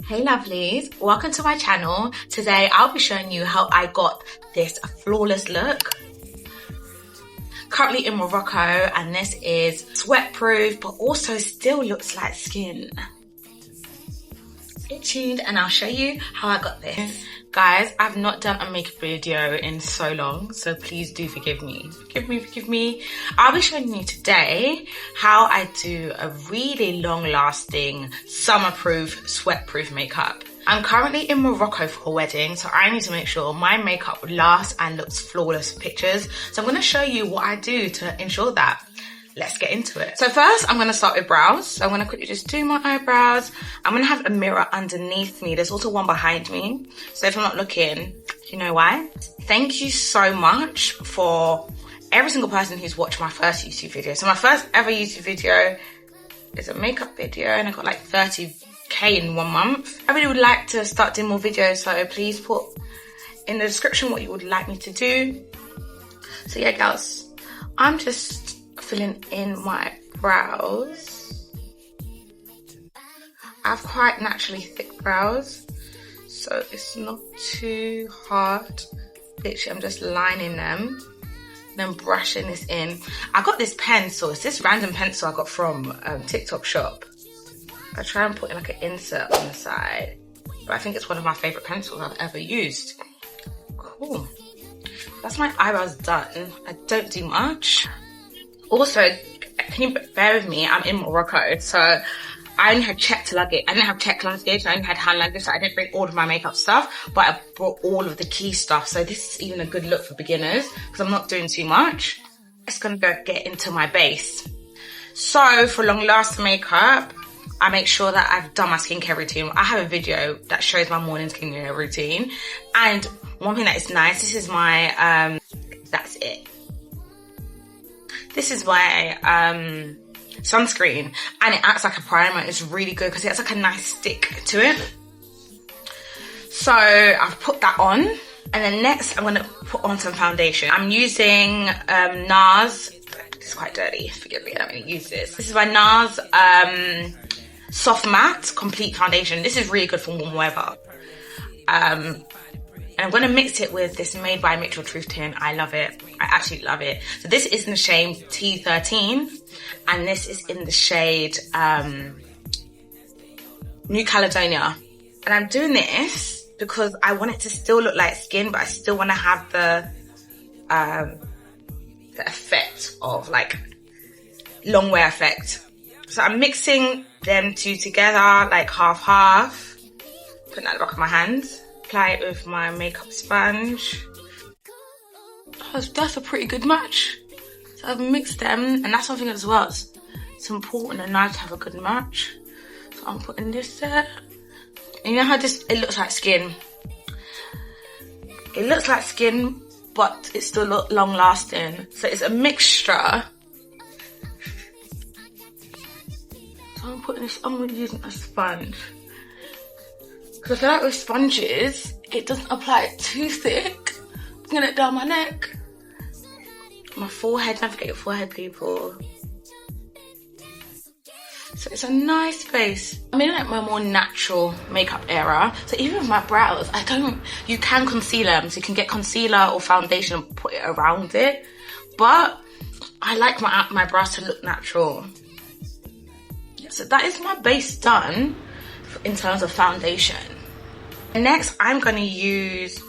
Hey lovelies, welcome to my channel. Today I'll be showing you how I got this flawless look. Currently in Morocco, and this is sweat proof but also still looks like skin. Stay tuned and I'll show you how I got this. Guys, I've not done a makeup video in so long, so please do forgive me. Forgive me. I'll be showing you today how I do a really long-lasting, summer-proof, sweat-proof makeup. I'm currently in Morocco for a wedding, so I need to make sure my makeup lasts and looks flawless for pictures. So I'm going to show you what I do to ensure that. Let's get into it. So first, I'm going to start with brows. So I'm going to quickly just do my eyebrows. I'm going to have a mirror underneath me. There's also one behind me. So if I'm not looking, you know why? Thank you so much for every single person who's watched my first YouTube video. So my first ever YouTube video is a makeup video and I got like 30K in 1 month. I really would like to start doing more videos, so please put in the description what you would like me to do. So yeah, girls, I'm just filling in my brows. I have quite naturally thick brows, so it's not too hard. Literally, I'm just lining them, then brushing this in. I got this pencil. It's this random pencil I got from TikTok shop. I try and put in like an insert on the side, but I think it's one of my favorite pencils I've ever used. Cool. That's my eyebrows done. I don't do much. Also, can you bear with me? I'm in Morocco, so I only had checked luggage. I didn't have checked luggage. I only had hand luggage, so I didn't bring all of my makeup stuff, but I brought all of the key stuff. So this is even a good look for beginners because I'm not doing too much. It's gonna go get into my base. So for long-lasting makeup, I make sure that I've done my skincare routine. I have a video that shows my morning skincare routine, and one thing that is nice. This is my that's it. This is my sunscreen, and it acts like a primer. It's really good because it has like a nice stick to it. So I've put that on, and then next I'm gonna put on some foundation. I'm using NARS. It's quite dirty, forgive me, I'm gonna use this. This is my NARS Soft Matte Complete Foundation. This is really good for warm weather. And I'm going to mix it with this Made by Mitchell Truth Tin. I love it. I absolutely love it. So this is in the shade T13. And this is in the shade New Caledonia. And I'm doing this because I want it to still look like skin, but I still want to have the effect of like Longwear effect. So I'm mixing them two together, like half-half. Putting that at the back of my hands. Apply it with my makeup sponge. Oh, that's a pretty good match. So I've mixed them, and that's something as well. It's important and nice to have a good match. So I'm putting this there. And you know how it looks like skin? It looks like skin, but it's still long lasting. So it's a mixture. So I'm putting this, I'm using a sponge. Because I feel like with sponges, it doesn't apply too thick. Bringing it down my neck. My forehead, don't forget your forehead, people. So it's a nice base. I'm in like my more natural makeup era. So even with my brows, you can conceal them. So you can get concealer or foundation and put it around it. But I like my brows to look natural. So that is my base done in terms of foundation. Next, I'm going to use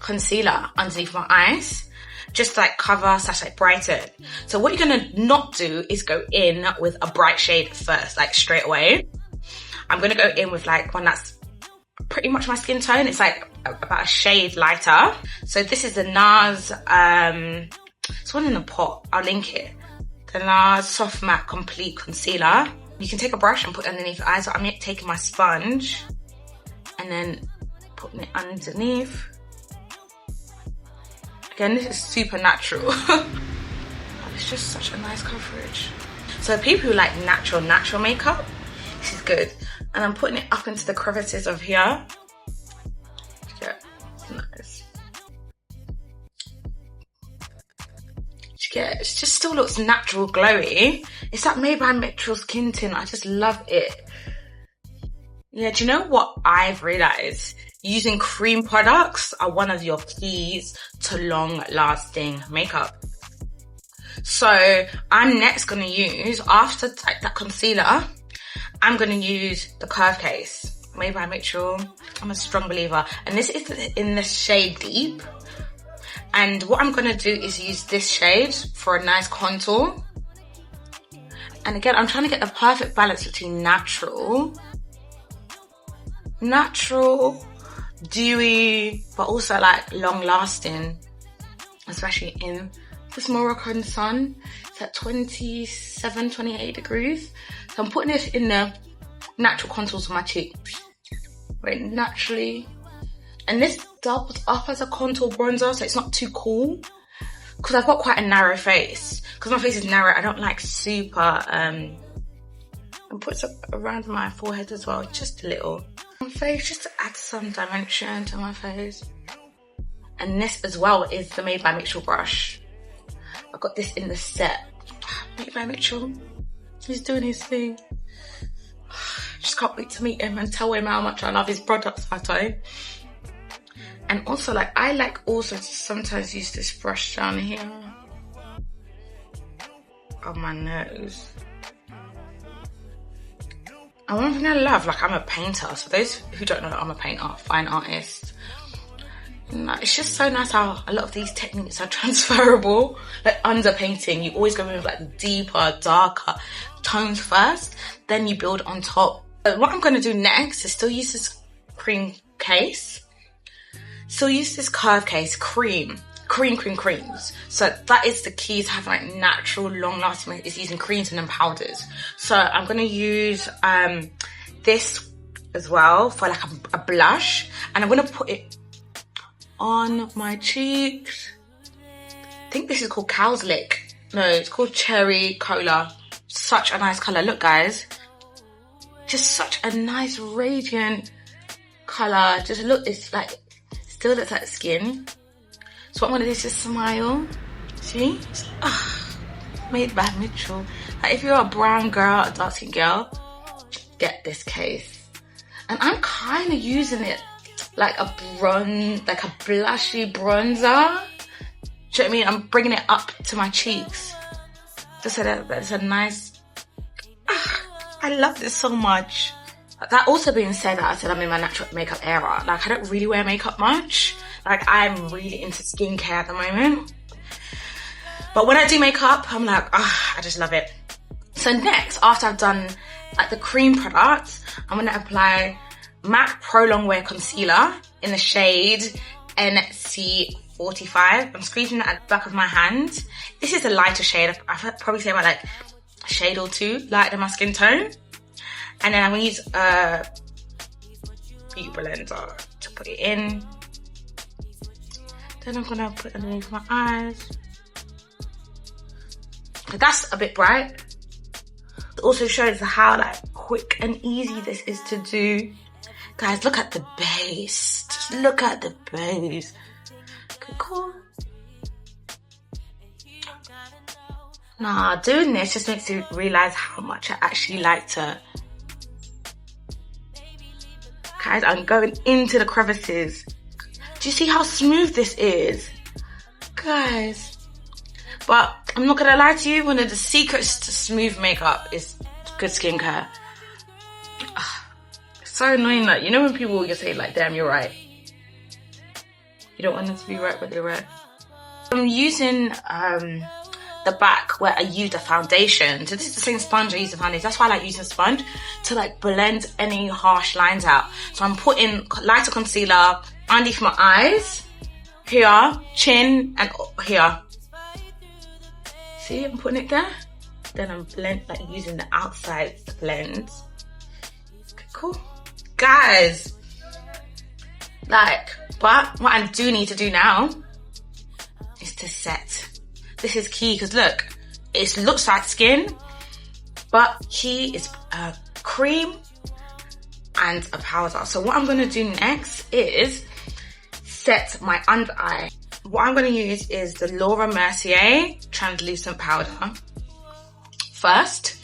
concealer underneath my eyes, just to like cover / like brighten. So what you're going to not do is go in with a bright shade first, like straight away. I'm going to go in with like one that's pretty much my skin tone. It's like about a shade lighter. So this is the NARS, it's one in a pot, I'll link it. The NARS Soft Matte Complete Concealer. You can take a brush and put it underneath your eyes. So I'm taking my sponge and then putting it underneath. Again, this is super natural. It's just such a nice coverage. So people who like natural makeup, this is good. And I'm putting it up into the crevices of here. Yeah, it's nice. Yeah, it just still looks natural, glowy. It's that Made by Mitchell skin tint. I just love it. Yeah, do you know what I've realized? Using cream products are one of your keys to long-lasting makeup. So I'm next going to use, after like that concealer, I'm going to use the Curve Case made by Mitchell. I'm a strong believer. And this is in the shade Deep. And what I'm going to do is use this shade for a nice contour. And again, I'm trying to get the perfect balance between natural, dewy, but also like long lasting, especially in this Moroccan sun. It's at 27, 28 degrees. So I'm putting it in the natural contours of my cheek. Very naturally. And this doubles up as a contour bronzer, so it's not too cool. Because I've got quite a narrow face. Because my face is narrow, I don't like super, and put some around my forehead as well, just a little. My face, just to add some dimension to my face. And this as well is the Made by Mitchell brush. I got this in the set. Made by Mitchell. He's doing his thing. Just can't wait to meet him and tell him how much I love his products, vacay. And also, like, I like also to sometimes use this brush down here on my nose. And one thing I love, like, I'm a painter. So those who don't know, I'm a painter, fine artist. And it's just so nice how a lot of these techniques are transferable. Like underpainting, you always go in with like the deeper, darker tones first, then you build on top. But what I'm going to do next is still use this cream case. Still use this Curve Case, creams. So that is the key to having like natural, long lasting, is using creams and then powders. So I'm going to use this as well for like a blush, and I'm going to put it on my cheeks. I think this is called Cow's Lick. No, it's called Cherry Cola. Such a nice colour. Look, guys. Just such a nice radiant colour. Just look, it's like, still looks like skin. So what I'm going to do is just smile. See? Made by Mitchell. Like if you're a brown girl, a dark skin girl, get this case. And I'm kind of using it like a like a blushy bronzer. Do you know what I mean? I'm bringing it up to my cheeks. Just so that it's a nice... I love this so much. That also being said, I said I'm in my natural makeup era. Like, I don't really wear makeup much. Like, I'm really into skincare at the moment. But when I do makeup, I'm like, I just love it. So next, after I've done like the cream products, I'm going to apply MAC Pro Longwear Concealer in the shade NC45. I'm squeezing that at the back of my hand. This is a lighter shade. I'd probably say about like a shade or two lighter than my skin tone. And then I'm going to use a beauty blender to put it in. Then I'm going to put it underneath my eyes. That's a bit bright. It also shows how like quick and easy this is to do. Guys, look at the base. Just look at the base. Okay, cool. Nah, doing this just makes you realise how much I actually like to... Guys, I'm going into the crevices. Do you see how smooth this is? Guys. But I'm not going to lie to you, one of the secrets to smooth makeup is good skincare. It's so annoying that, you know when people will say like, damn, you're right. You don't want them to be right, but they're right. I'm using the back where I used a foundation. So this is the same sponge I use the foundation. That's why I like using sponge to like blend any harsh lines out. So I'm putting lighter concealer underneath my eyes, here, chin, and here. See, I'm putting it there. Then I'm using the outside to blend. Okay, cool. Guys, but what I do need to do now is to set. This is key because look, it looks like skin, but key is a cream and a powder. So what I'm going to do next is set my under eye. What I'm going to use is the Laura Mercier translucent powder first.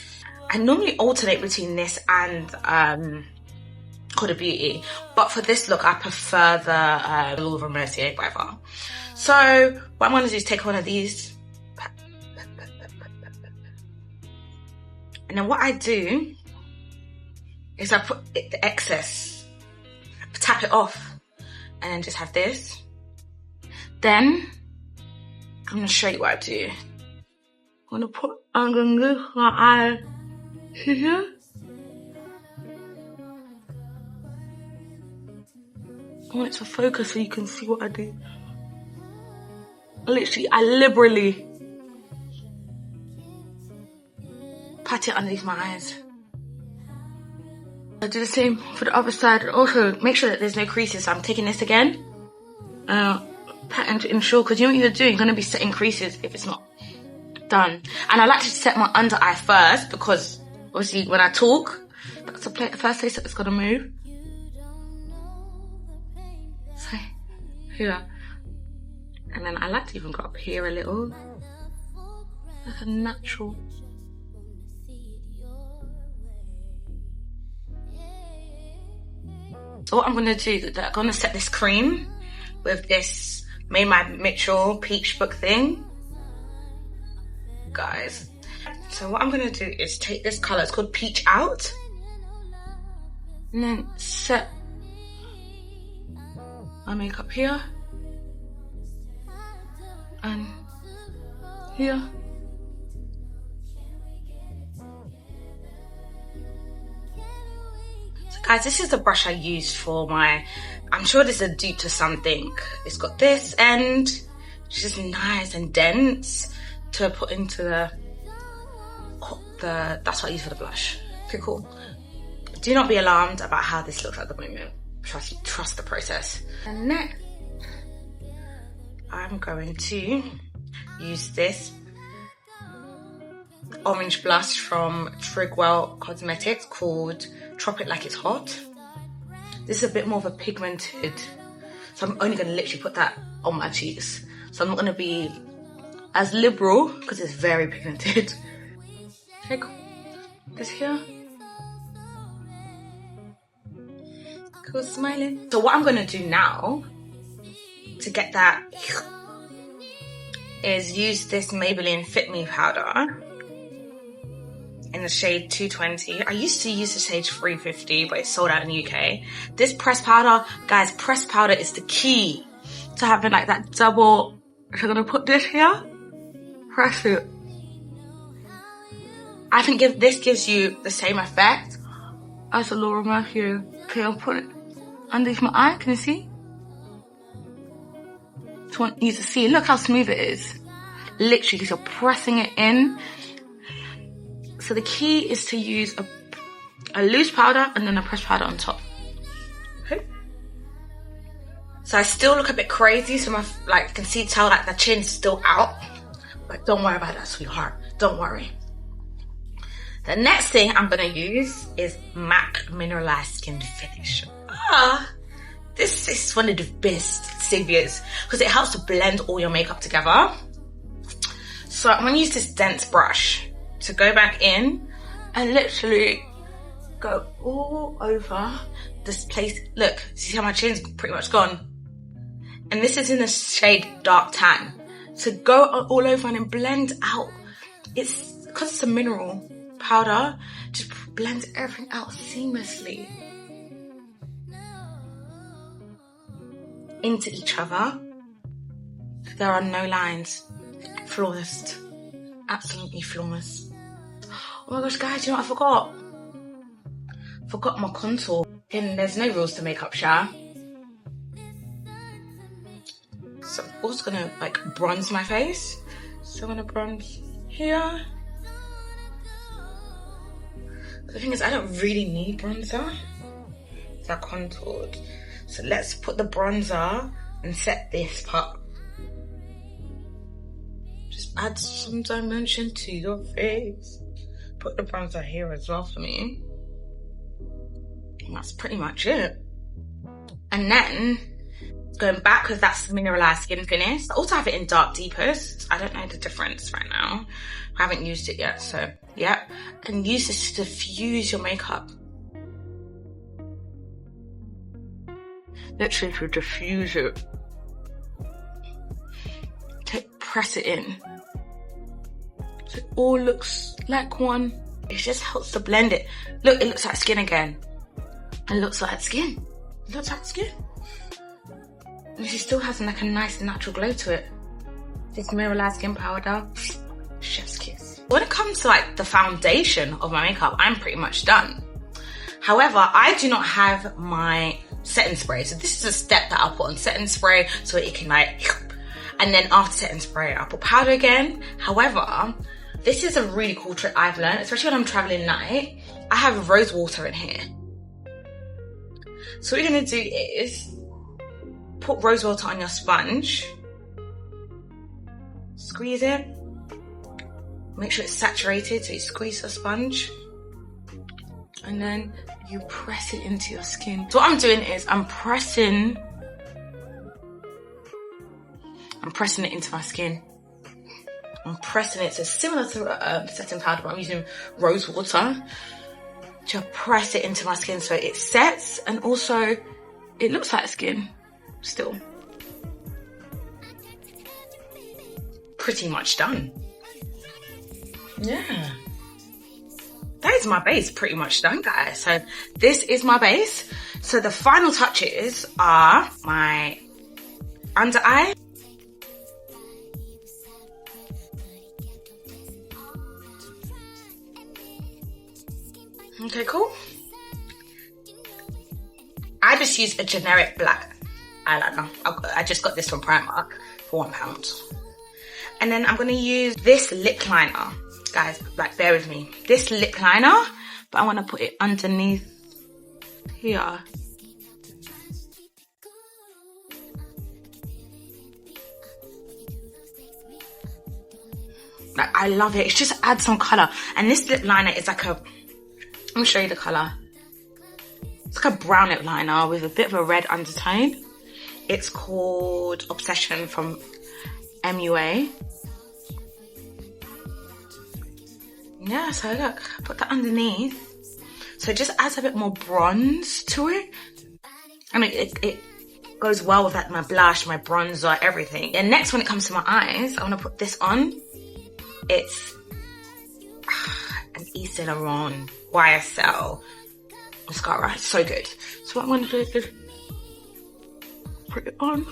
I normally alternate between this and Huda Beauty. But for this look, I prefer the Laura Mercier by far. So what I'm going to do is take one of these. And then what I do is I put the excess, tap it off, and then just have this. Then I'm going to show you what I do. I'm going to move my eye here. I want it to focus so you can see what I do. Literally, I liberally pat it underneath my eyes. I do the same for the other side, and also make sure that there's no creases. So I'm taking this again, patting to ensure, because you know what you're doing, you're going to be setting creases if it's not done. And I like to set my under eye first, because obviously when I talk, that's the first place that it's going to move. So here, and then I like to even go up here a little, like a natural. So what I'm going to do is I'm going to set this cream with this Made by Mitchell Peach Book thing. Guys. So what I'm going to do is take this colour, it's called Peach Out. And then set my makeup here. And here. Guys, this is the brush I used for my, I'm sure this is a dupe to something. It's got this end, it's just nice and dense to put into the that's what I use for the blush. Okay, cool. Do not be alarmed about how this looks at the moment. Trust the process. And next, I'm going to use this orange blush from Trigwell Cosmetics called Drop It Like It's Hot. This is a bit more of a pigmented, so I'm only going to literally put that on my cheeks. So I'm not going to be as liberal because it's very pigmented. Okay, cool. This here. Cool, smiling. So what I'm going to do now to get that is use this Maybelline Fit Me powder in the shade 220. I used to use the shade 350, but it's sold out in the UK. This pressed powder, guys, pressed powder is the key to having like that double. So I'm gonna put this here, press it. I think this gives you the same effect as the Laura Mercier. Okay, I'll put it underneath my eye, can you see? Just want you to see, look how smooth it is. Literally, because you're pressing it in. So the key is to use a loose powder and then a pressed powder on top. Okay. So I still look a bit crazy, so my, like, you can see, tell like the chin's still out. But don't worry about that, sweetheart. Don't worry. The next thing I'm gonna use is MAC Mineralized Skin Finish. This is one of the best saviors because it helps to blend all your makeup together. So I'm gonna use this dense brush to go back in and literally go all over this place. Look, see how my chin's pretty much gone? And this is in the shade Dark Tan. So go all over and then blend out. It's, because it's a mineral powder, just blends everything out seamlessly into each other. There are no lines. Flawless. Absolutely flawless. Oh my gosh, guys, you know what I forgot? Forgot my contour. And there's no rules to makeup, Sha. So I'm also gonna like bronze my face. So I'm gonna bronze here. The thing is, I don't really need bronzer. It's not contoured. So let's put the bronzer and set this part. Just add some dimension to your face. Put the bronzer here as well for me. And that's pretty much it. And then, going back, because that's the Mineralized Skin Finish. I also have it in Dark Deepest. I don't know the difference right now. I haven't used it yet, so yeah. And use this to diffuse your makeup. literally to diffuse it. Press it in. So it all looks like one. It just helps to blend it. Look, it looks like skin again. It looks like skin. It looks like skin. And she still has like a nice natural glow to it. This mineralized skin powder, chef's kiss. When it comes to like the foundation of my makeup, I'm pretty much done. However, I do not have my setting spray. So this is a step that I'll put on setting spray so it can like, and then after setting spray, I'll put powder again. However, this is a really cool trick I've learned, especially when I'm traveling night. I have rose water in here. So what you're gonna do is put rose water on your sponge, squeeze it, make sure it's saturated, so you squeeze the sponge, and then you press it into your skin. So what I'm doing is I'm pressing it into my skin. I'm pressing it, so similar to setting powder, but I'm using rose water to press it into my skin so it sets, and also it looks like skin still. Pretty much done. Yeah. That is my base pretty much done, guys. So this is my base. So the final touches are my under eye. Okay, cool. I just use a generic black eyeliner. I just got this from Primark for £1. And then I'm gonna use this lip liner. Guys, like, bear with me. This lip liner, but I wanna put it underneath here. Like, I love it. It just adds some color. And this lip liner is like a, let me show you the color. It's like a brown lip liner with a bit of a red undertone. It's called Obsession from MUA. Yeah, so look, put that underneath. So it just adds a bit more bronze to it. I mean, it goes well with like my blush, my bronzer, everything. And next, when it comes to my eyes, I want to put this on. It's an Yves Saint Laurent YSL mascara. It's so good. So what I'm going to do is just put it on.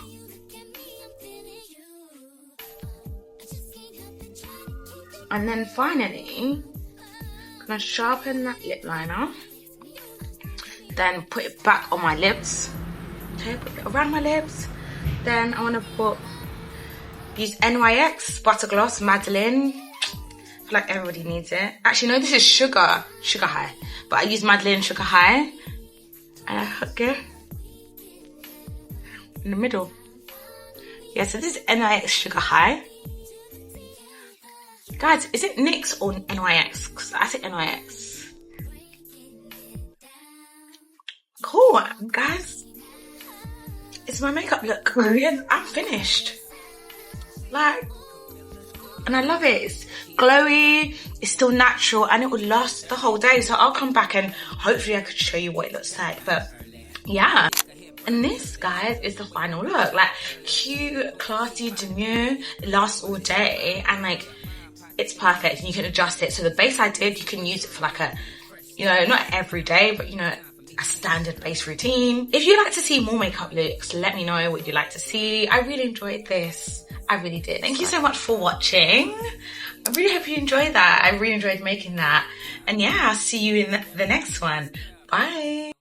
And then finally, I'm going to sharpen that lip liner. Then put it back on my lips. Okay, put it around my lips. Then I want to use NYX Butter Gloss Madeline. I feel like everybody needs it. Actually, no, this is Sugar High. But I use Madeline Sugar High. And I hook it in the middle. Yeah, so this is NYX Sugar High. Guys, is it NYX or NYX? Because I said NYX. Cool, guys. It's my makeup look. I'm finished. Like, and I love it. It's glowy, it's still natural, and it will last the whole day. So I'll come back and hopefully I could show you what it looks like. But yeah. And this, guys, is the final look. Like, cute, classy, demure. It lasts all day. And like, it's perfect, and you can adjust it. So the base I did, you can use it for like a, you know, not every day, but you know, a standard base routine. If you'd like to see more makeup looks, let me know what you'd like to see. I really enjoyed this. I really did. Thank you so much for watching. I really hope you enjoyed that. I really enjoyed making that. And yeah, I'll see you in the next one. Bye.